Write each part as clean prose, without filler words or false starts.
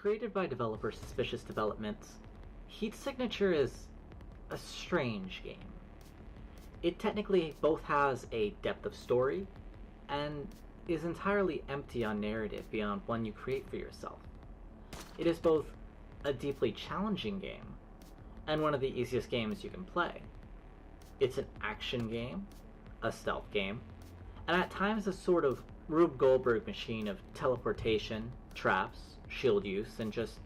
Created by developer Suspicious Developments, Heat Signature is a strange game. It technically both has a depth of story and is entirely empty on narrative beyond one you create for yourself. It is both a deeply challenging game and one of the easiest games you can play. It's an action game, a stealth game, and at times a sort of Rube Goldberg machine of teleportation, traps, shield use, and just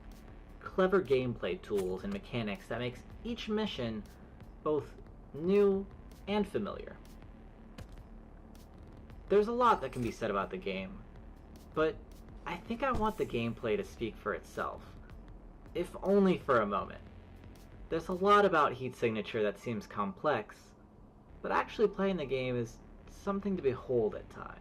clever gameplay tools and mechanics that makes each mission both new and familiar. There's a lot that can be said about the game, but I think I want the gameplay to speak for itself, if only for a moment. There's a lot about Heat Signature that seems complex, but actually playing the game is something to behold at times.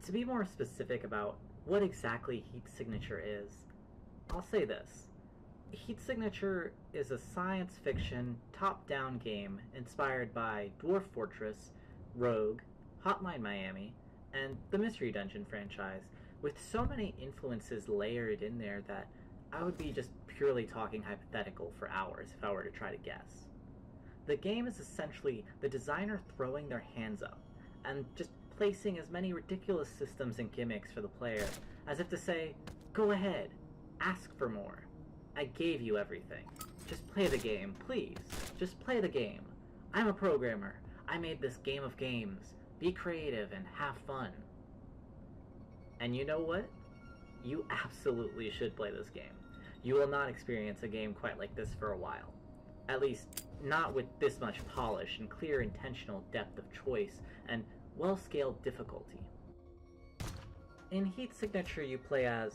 To be more specific about what exactly Heat Signature is, I'll say this. Heat Signature is a science fiction top-down game inspired by Dwarf Fortress, Rogue, Hotline Miami, and the Mystery Dungeon franchise, with so many influences layered in there that I would be just purely talking hypothetical for hours if I were to try to guess. The game is essentially the designer throwing their hands up and just placing as many ridiculous systems and gimmicks for the player, as if to say, go ahead, ask for more. I gave you everything. Just play the game, please. Just play the game. I'm a programmer. I made this game of games. Be creative and have fun. And you know what? You absolutely should play this game. You will not experience a game quite like this for a while. At least, not with this much polish and clear intentional depth of choice and well-scaled difficulty. In Heat Signature you play as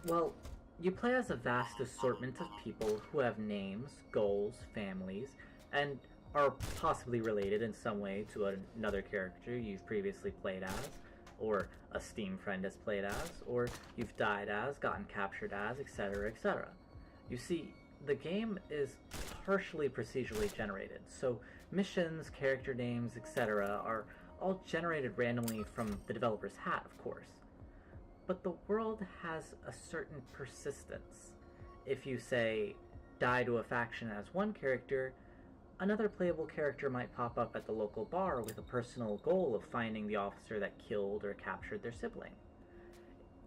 a vast assortment of people who have names, goals, families, and are possibly related in some way to another character you've previously played as, or a Steam friend has played as, or you've died as, gotten captured as, etc., etc. You see, the game is partially procedurally generated, so missions, character names, etc. are all generated randomly from the developer's hat, of course. But the world has a certain persistence. If you say, die to a faction as one character, another playable character might pop up at the local bar with a personal goal of finding the officer that killed or captured their sibling.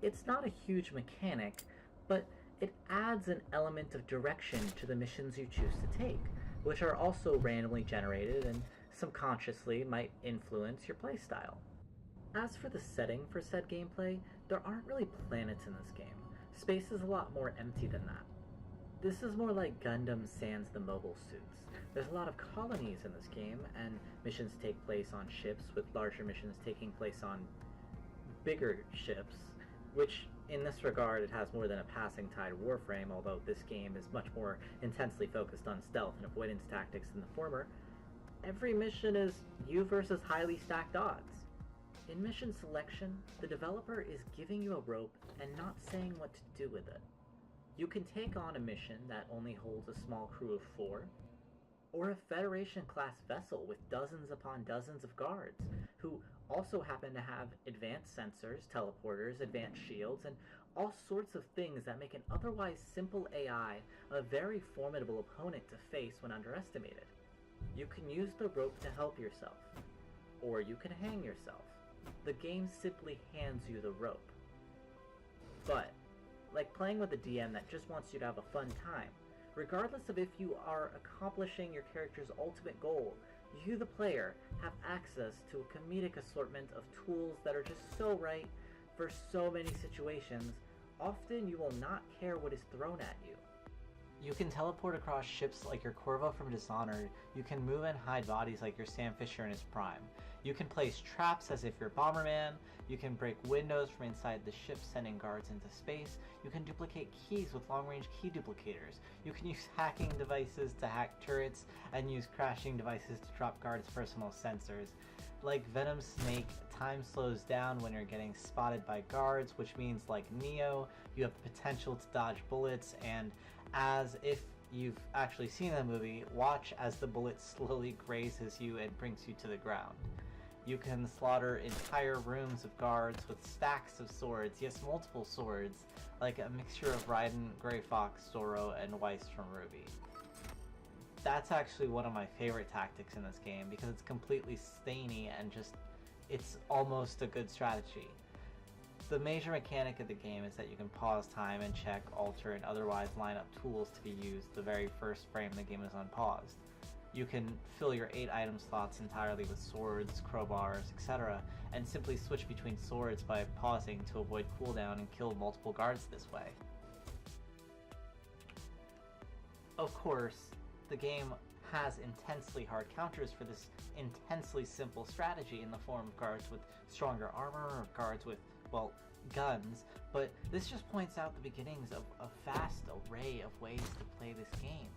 It's not a huge mechanic, but it adds an element of direction to the missions you choose to take, which are also randomly generated and subconsciously might influence your playstyle. As for the setting for said gameplay, there aren't really planets in this game. Space is a lot more empty than that. This is more like Gundam sans the mobile suits. There's a lot of colonies in this game, and missions take place on ships, with larger missions taking place on bigger ships, which in this regard it has more than a passing tide warframe, although this game is much more intensely focused on stealth and avoidance tactics than the former. Every mission is you versus highly stacked odds. In mission selection, the developer is giving you a rope and not saying what to do with it. You can take on a mission that only holds a small crew of 4, or a Federation-class vessel with dozens upon dozens of guards, who also happen to have advanced sensors, teleporters, advanced shields, and all sorts of things that make an otherwise simple AI a very formidable opponent to face when underestimated. You can use the rope to help yourself, or you can hang yourself. The game simply hands you the rope. But, like playing with a DM that just wants you to have a fun time, regardless of if you are accomplishing your character's ultimate goal, you, the player, have access to a comedic assortment of tools that are just so right for so many situations. Often you will not care what is thrown at you. You can teleport across ships like your Corvo from Dishonored, you can move and hide bodies like your Sam Fisher in his prime, you can place traps as if you're Bomberman, You can break windows from inside the ship, sending guards into space. You can duplicate keys with long-range key duplicators. You can use hacking devices to hack turrets, and use crashing devices to drop guards' personal sensors. Like Venom Snake, time slows down when you're getting spotted by guards, which means, like Neo, you have the potential to dodge bullets, and as if you've actually seen the movie, watch as the bullet slowly grazes you and brings you to the ground. You can slaughter entire rooms of guards with stacks of swords, yes, multiple swords, like a mixture of Raiden, Grey Fox, Zoro, and Weiss from Ruby. That's actually one of my favorite tactics in this game because it's completely stainy and it's almost a good strategy. The major mechanic of the game is that you can pause time and check, alter, and otherwise line up tools to be used the very first frame the game is unpaused. You can fill your 8 item slots entirely with swords, crowbars, etc., and simply switch between swords by pausing to avoid cooldown and kill multiple guards this way. Of course, the game has intensely hard counters for this intensely simple strategy in the form of guards with stronger armor or guards with, well, guns, but this just points out the beginnings of a vast array of ways to play this game.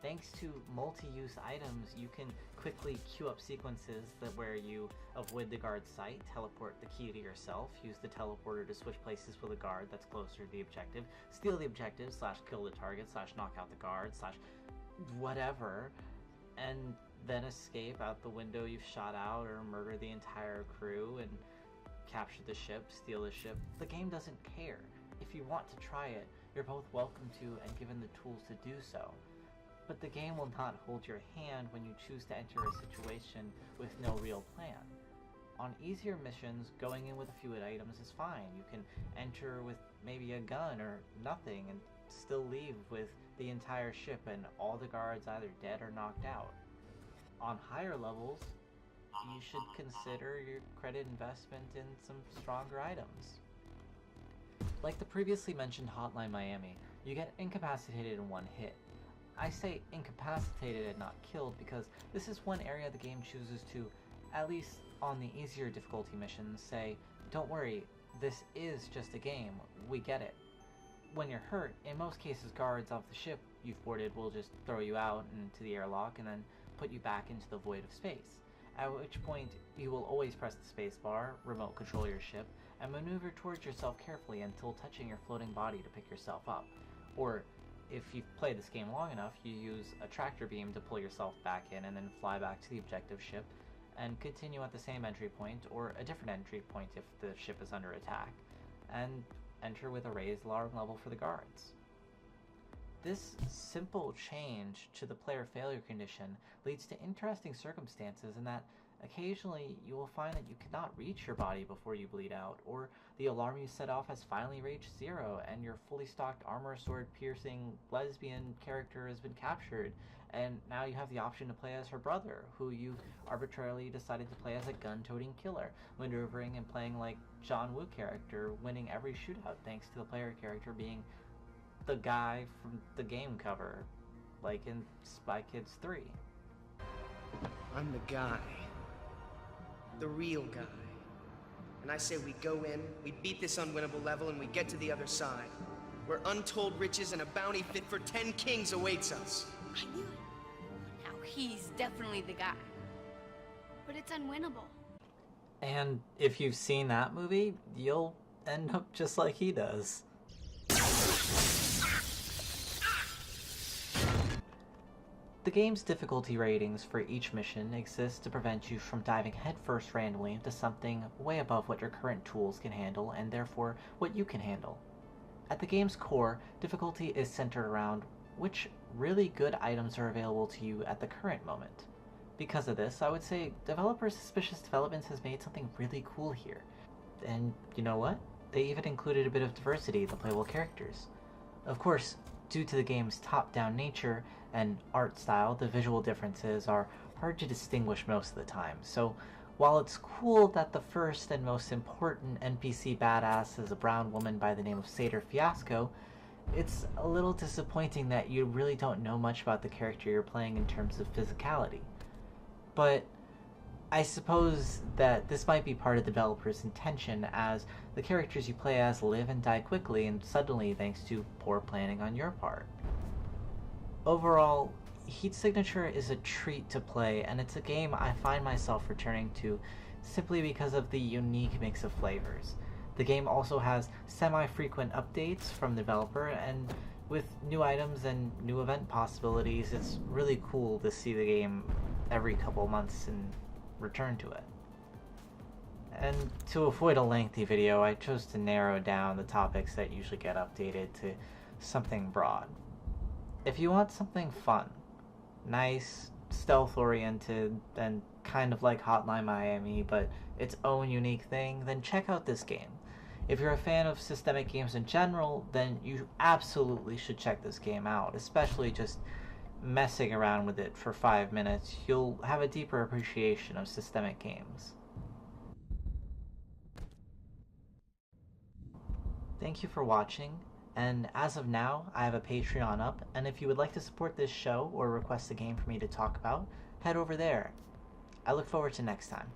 Thanks to multi-use items, you can quickly queue up sequences where you avoid the guard's sight, teleport the key to yourself, use the teleporter to switch places with a guard that's closer to the objective, steal the objective / kill the target / knock out the guard / whatever, and then escape out the window you've shot out or murder the entire crew and capture the ship, steal the ship. The game doesn't care. If you want to try it, you're both welcome to and given the tools to do so. But the game will not hold your hand when you choose to enter a situation with no real plan. On easier missions, going in with a few items is fine. You can enter with maybe a gun or nothing and still leave with the entire ship and all the guards either dead or knocked out. On higher levels, you should consider your credit investment in some stronger items. Like the previously mentioned Hotline Miami, you get incapacitated in one hit. I say incapacitated and not killed because this is one area the game chooses to, at least on the easier difficulty missions, say, don't worry, this is just a game, we get it. When you're hurt, in most cases guards off the ship you've boarded will just throw you out into the airlock and then put you back into the void of space, at which point you will always press the space bar, remote control your ship, and maneuver towards yourself carefully until touching your floating body to pick yourself up. Or, if you've played this game long enough, you use a tractor beam to pull yourself back in and then fly back to the objective ship and continue at the same entry point or a different entry point if the ship is under attack, and enter with a raised alarm level for the guards. This simple change to the player failure condition leads to interesting circumstances in that occasionally you will find that you cannot reach your body before you bleed out, or the alarm you set off has finally reached 0 and your fully stocked armor sword piercing lesbian character has been captured, and now you have the option to play as her brother, who you arbitrarily decided to play as a gun-toting killer, maneuvering and playing like John Woo character, winning every shootout thanks to the player character being the guy from the game cover, like in Spy Kids 3. I'm the guy. The real guy. And I say we go in, we beat this unwinnable level, and we get to the other side, where untold riches and a bounty fit for 10 kings awaits us. I knew it. Now he's definitely the guy. But it's unwinnable. And if you've seen that movie, you'll end up just like he does. The game's difficulty ratings for each mission exist to prevent you from diving headfirst randomly into something way above what your current tools can handle and therefore what you can handle. At the game's core, difficulty is centered around which really good items are available to you at the current moment. Because of this, I would say developer Suspicious Developments has made something really cool here. And you know what? They even included a bit of diversity in the playable characters. Of course, due to the game's top-down nature and art style, the visual differences are hard to distinguish most of the time. So, while it's cool that the first and most important NPC badass is a brown woman by the name of Seder Fiasco, it's a little disappointing that you really don't know much about the character you're playing in terms of physicality. But I suppose that this might be part of the developer's intention, as the characters you play as live and die quickly and suddenly thanks to poor planning on your part. Overall, Heat Signature is a treat to play, and it's a game I find myself returning to simply because of the unique mix of flavors. The game also has semi-frequent updates from the developer, and with new items and new event possibilities, it's really cool to see the game every couple months and return to it. And to avoid a lengthy video, I chose to narrow down the topics that usually get updated to something broad. If you want something fun, nice, stealth-oriented, and kind of like Hotline Miami, but its own unique thing, then check out this game. If you're a fan of systemic games in general, then you absolutely should check this game out, especially just messing around with it for 5 minutes. You'll have a deeper appreciation of systemic games. Thank you for watching, and as of now, I have a Patreon up, and if you would like to support this show or request a game for me to talk about, head over there. I look forward to next time.